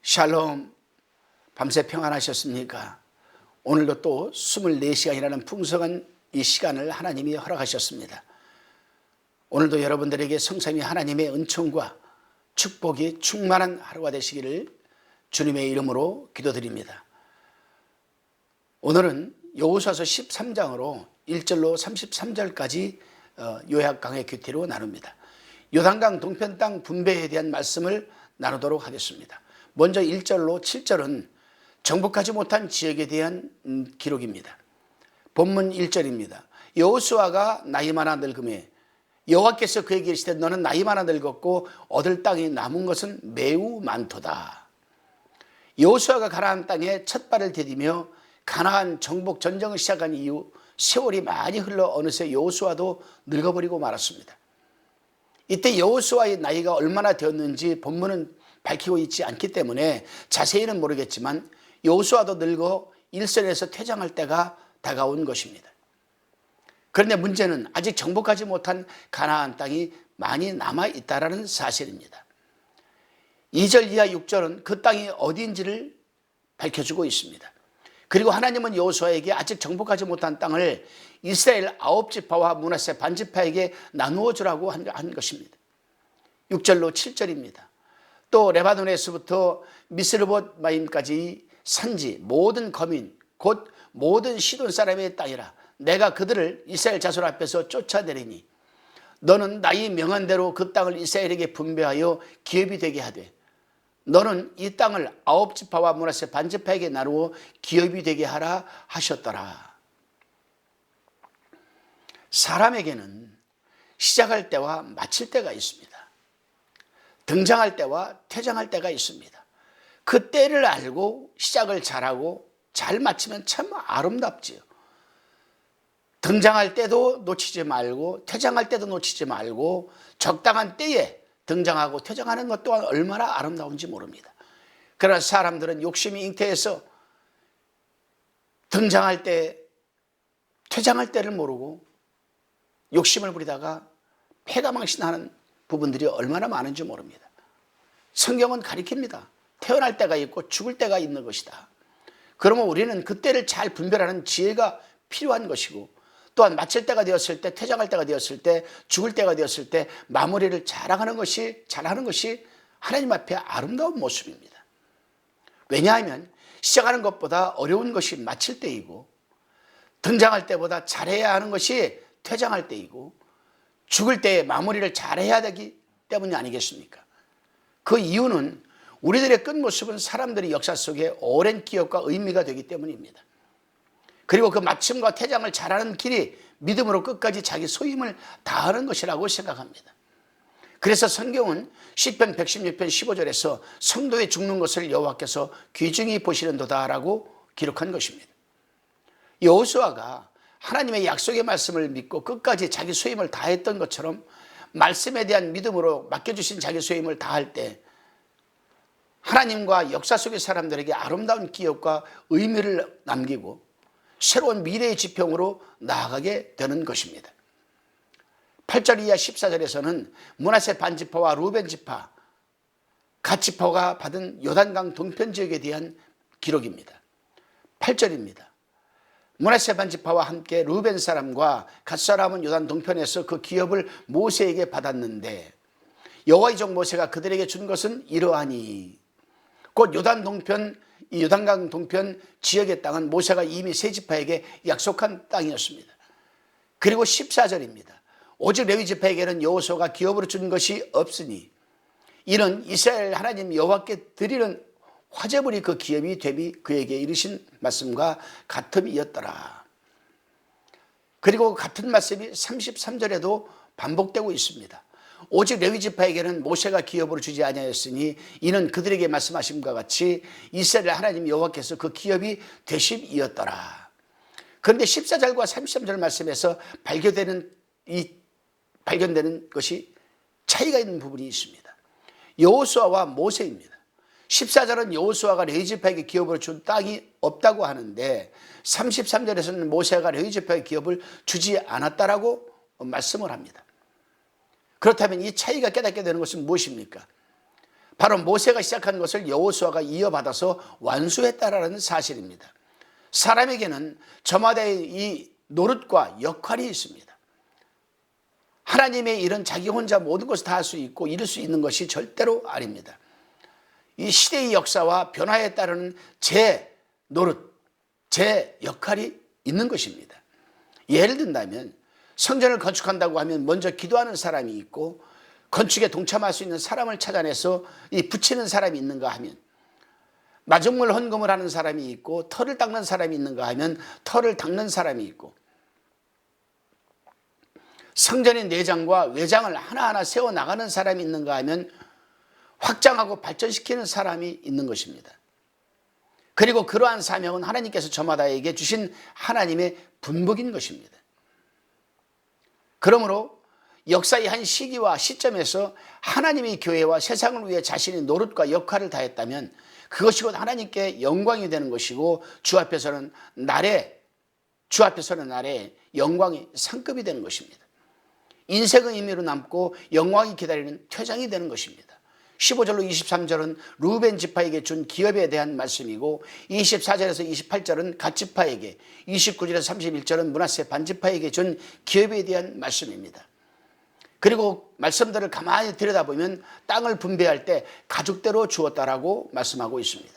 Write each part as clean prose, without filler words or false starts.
샬롬, 밤새 평안하셨습니까? 오늘도 또 24시간이라는 풍성한 이 시간을 하나님이 허락하셨습니다. 오늘도 여러분들에게 성삼위 하나님의 은총과 축복이 충만한 하루가 되시기를 주님의 이름으로 기도드립니다. 오늘은 여호수아서 13장으로 1절로 33절까지 요약 강해 큐티로 나눕니다. 요단강 동편 땅 분배에 대한 말씀을 나누도록 하겠습니다. 먼저 1절로 7절은 정복하지 못한 지역에 대한 기록입니다. 본문 1절입니다. 여호수아가 나이 많아 늙음에 여호와께서 그에게 이르시되 너는 나이 많아 늙었고 얻을 땅이 남은 것은 매우 많도다. 여호수아가 가나안 땅에 첫 발을 디디며 가나안 정복 전쟁을 시작한 이후 세월이 많이 흘러 어느새 여호수아도 늙어버리고 말았습니다. 이때 여호수아의 나이가 얼마나 되었는지 본문은 밝히고 있지 않기 때문에 자세히는 모르겠지만 여호수아도 늙어 일선에서 퇴장할 때가 다가온 것입니다. 그런데 문제는 아직 정복하지 못한 가나안 땅이 많이 남아있다는 사실입니다. 2절 이하 6절은 그 땅이 어디인지를 밝혀주고 있습니다. 그리고 하나님은 여호수아에게 아직 정복하지 못한 땅을 이스라엘 9지파와 므낫세 반지파에게 나누어 주라고 한 것입니다. 6절로 7절입니다. 또 레바논에서부터 미스르봇마임까지 산지 모든 거민 곧 모든 시돈 사람의 땅이라 내가 그들을 이스라엘 자손 앞에서 쫓아내리니 너는 나의 명한 대로 그 땅을 이스라엘에게 분배하여 기업이 되게 하되 너는 이 땅을 9지파와 므낫세 반지파에게 나누어 기업이 되게 하라 하셨더라. 사람에게는 시작할 때와 마칠 때가 있습니다. 등장할 때와 퇴장할 때가 있습니다. 그 때를 알고 시작을 잘하고 잘 마치면 참 아름답지요. 등장할 때도 놓치지 말고 퇴장할 때도 놓치지 말고 적당한 때에 등장하고 퇴장하는 것 또한 얼마나 아름다운지 모릅니다. 그러나 사람들은 욕심이 잉태해서 등장할 때 퇴장할 때를 모르고 욕심을 부리다가 패가망신하는 부분들이 얼마나 많은지 모릅니다. 성경은 가리킵니다. 태어날 때가 있고 죽을 때가 있는 것이다. 그러면 우리는 그때를 잘 분별하는 지혜가 필요한 것이고 또한 마칠 때가 되었을 때, 퇴장할 때가 되었을 때, 죽을 때가 되었을 때 마무리를 잘하는 것이 하나님 앞에 아름다운 모습입니다. 왜냐하면 시작하는 것보다 어려운 것이 마칠 때이고 등장할 때보다 잘해야 하는 것이 퇴장할 때이고 죽을 때에 마무리를 잘해야 되기 때문이 아니겠습니까? 그 이유는 우리들의 끝모습은 사람들의 역사 속에 오랜 기억과 의미가 되기 때문입니다. 그리고 그 마침과 퇴장을 잘하는 길이 믿음으로 끝까지 자기 소임을 다하는 것이라고 생각합니다. 그래서 성경은 시편 116편 15절에서 성도의 죽는 것을 여호와께서 귀중히 보시는도다라고 기록한 것입니다. 여호수아가 하나님의 약속의 말씀을 믿고 끝까지 자기 소임을 다했던 것처럼 말씀에 대한 믿음으로 맡겨주신 자기 소임을 다할 때 하나님과 역사 속의 사람들에게 아름다운 기억과 의미를 남기고 새로운 미래의 지평으로 나아가게 되는 것입니다. 8절 이하 14절에서는 므낫세 반지파와 루벤 지파, 갓 지파가 받은 요단강 동편 지역에 대한 기록입니다. 8절입니다. 므낫세 반지파와 함께 루벤 사람과 갓 사람은 요단 동편에서 그 기업을 모세에게 받았는데 여호와의 종 모세가 그들에게 준 것은 이러하니 곧 요단 동편 이 요단강 동편 지역의 땅은 모세가 이미 세 지파에게 약속한 땅이었습니다. 그리고 14절입니다. 오직 레위 지파에게는 여호수아가 기업으로 준 것이 없으니 이는 이스라엘 하나님 여호와께 드리는 화제물이 그 기업이 됨이 그에게 이르신 말씀과 같음이었더라. 그리고 같은 말씀이 33절에도 반복되고 있습니다. 오직 레위 지파에게는 모세가 기업으로 주지 아니하였으니 이는 그들에게 말씀하심과 같이 이스라엘 하나님 여호와께서 그 기업이 되심이었더라. 그런데 14절과 33절 말씀에서 발견되는 것이 차이가 있는 부분이 있습니다. 여호수아와 모세입니다. 14절은 여호수아가 레위 지파에게 기업으로 준 땅이 없다고 하는데 33절에서는 모세가 레위 지파에게 기업을 주지 않았다라고 말씀을 합니다. 그렇다면 이 차이가 깨닫게 되는 것은 무엇입니까? 바로 모세가 시작한 것을 여호수아가 이어받아서 완수했다라는 사실입니다. 사람에게는 저마다의 이 노릇과 역할이 있습니다. 하나님의 일은 자기 혼자 모든 것을 다 할 수 있고 이룰 수 있는 것이 절대로 아닙니다. 이 시대의 역사와 변화에 따르는 제 노릇, 제 역할이 있는 것입니다. 예를 든다면 성전을 건축한다고 하면 먼저 기도하는 사람이 있고 건축에 동참할 수 있는 사람을 찾아내서 이 붙이는 사람이 있는가 하면, 마중물 헌금을 하는 사람이 있고 터를 닦는 사람이 있는가 하면 터를 닦는 사람이 있고, 성전의 내장과 외장을 하나하나 세워나가는 사람이 있는가 하면 확장하고 발전시키는 사람이 있는 것입니다. 그리고 그러한 사명은 하나님께서 저마다에게 주신 하나님의 분복인 것입니다. 그러므로 역사의 한 시기와 시점에서 하나님의 교회와 세상을 위해 자신의 노릇과 역할을 다했다면 그것이 곧 하나님께 영광이 되는 것이고 주 앞에서는 날에 영광이 상급이 되는 것입니다. 인생의 의미로 남고 영광이 기다리는 퇴장이 되는 것입니다. 15절로 23절은 루벤 지파에게 준 기업에 대한 말씀이고 24절에서 28절은 갓 지파에게, 29절에서 31절은 므낫세 반 지파에게 준 기업에 대한 말씀입니다. 그리고 말씀들을 가만히 들여다보면 땅을 분배할 때 가족대로 주었다라고 말씀하고 있습니다.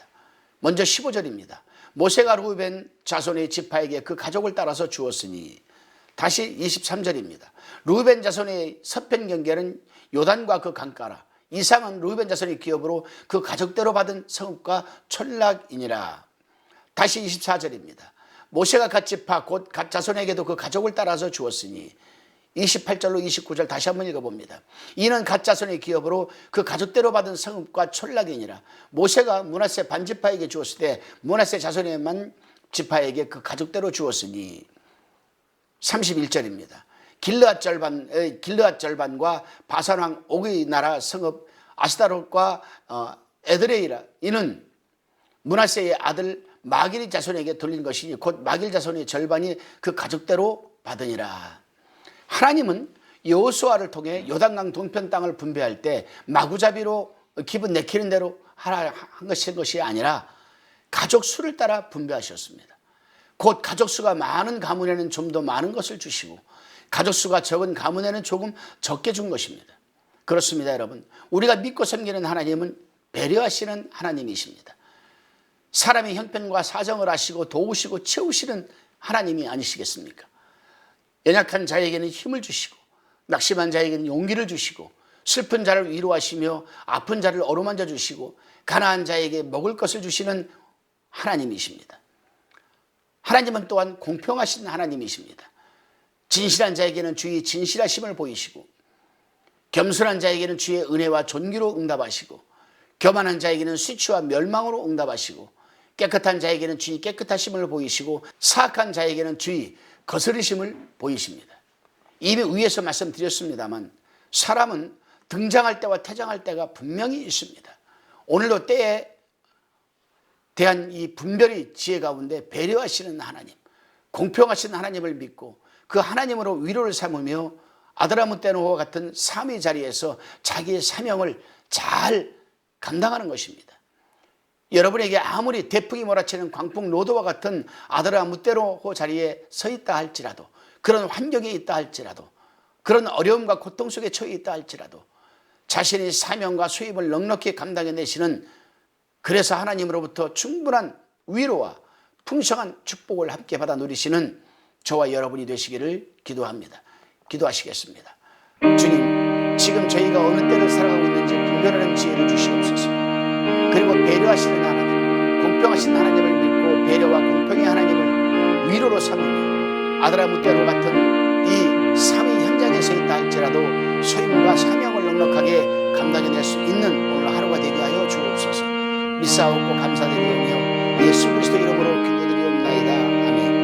먼저 15절입니다. 모세가 루벤 자손의 지파에게 그 가족을 따라서 주었으니, 다시 23절입니다. 루벤 자손의 서편 경계는 요단과 그 강가라. 이상은 루벤 자손의 기업으로 그 가족대로 받은 성읍과 촌락이니라. 다시 24절입니다. 모세가 갓 지파 곧 갓 자손에게도 그 가족을 따라서 주었으니, 28절로 29절 다시 한번 읽어봅니다. 이는 갓 자손의 기업으로 그 가족대로 받은 성읍과 촌락이니라. 모세가 므낫세 반 지파에게 주었을 때 므낫세 자손에만 지파에게 그 가족대로 주었으니, 31절입니다. 길르앗 절반과 바산왕 옥의 나라 성읍 아스타롯과 에드레이라. 이는 므낫세의 아들 마길 자손에게 돌린 것이니 곧 마길 자손의 절반이 그 가족대로 받으니라. 하나님은 여호수아를 통해 요단강 동편 땅을 분배할 때 마구잡이로 기분 내키는 대로 한 것이 아니라 가족 수를 따라 분배하셨습니다. 곧 가족 수가 많은 가문에는 좀 더 많은 것을 주시고 가족 수가 적은 가문에는 조금 적게 준 것입니다. 그렇습니다, 여러분. 우리가 믿고 섬기는 하나님은 배려하시는 하나님이십니다. 사람의 형편과 사정을 아시고 도우시고 채우시는 하나님이 아니시겠습니까? 연약한 자에게는 힘을 주시고 낙심한 자에게는 용기를 주시고 슬픈 자를 위로하시며 아픈 자를 어루만져 주시고 가난한 자에게 먹을 것을 주시는 하나님이십니다. 하나님은 또한 공평하신 하나님이십니다. 진실한 자에게는 주의 진실하심을 보이시고 겸손한 자에게는 주의 은혜와 존귀로 응답하시고 교만한 자에게는 수치와 멸망으로 응답하시고 깨끗한 자에게는 주의 깨끗하심을 보이시고 사악한 자에게는 주의 거스르심을 보이십니다. 이미 위에서 말씀드렸습니다만 사람은 등장할 때와 퇴장할 때가 분명히 있습니다. 오늘도 때에 대한 이 분별의 지혜 가운데 배려하시는 하나님, 공평하신 하나님을 믿고 그 하나님으로 위로를 삼으며 아드라무떼노와 같은 삶의 자리에서 자기의 사명을 잘 감당하는 것입니다. 여러분에게 아무리 대풍이 몰아치는 광풍 로드와 같은 아드라무떼노 자리에 서 있다 할지라도, 그런 환경에 있다 할지라도, 그런 어려움과 고통 속에 처해 있다 할지라도 자신의 사명과 수입을 넉넉히 감당해내시는, 그래서 하나님으로부터 충분한 위로와 풍성한 축복을 함께 받아 누리시는 저와 여러분이 되시기를 기도합니다. 기도하시겠습니다. 주님, 지금 저희가 어느 때를 살아가고 있는지 분별하는 지혜를 주시옵소서. 그리고 배려하시는 하나님, 공평하신 하나님을 믿고 배려와 공평의 하나님을 위로로 삼으며 아드라무떼로 같은 이 삶의 현장에 서 있다 할지라도 소임과 사명을 넉넉하게 감당해낼 수 있는 오늘 하루가 되게 하여 주옵소서. 믿사옵고 감사드리오며 예수 그리스도 이름으로 기도드리옵나이다. 아멘.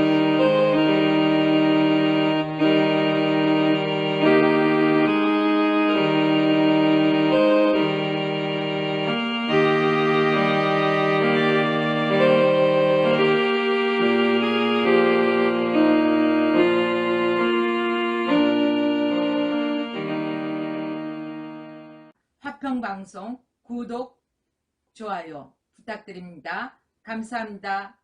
화평방송 구독, 좋아요 부탁드립니다. 감사합니다.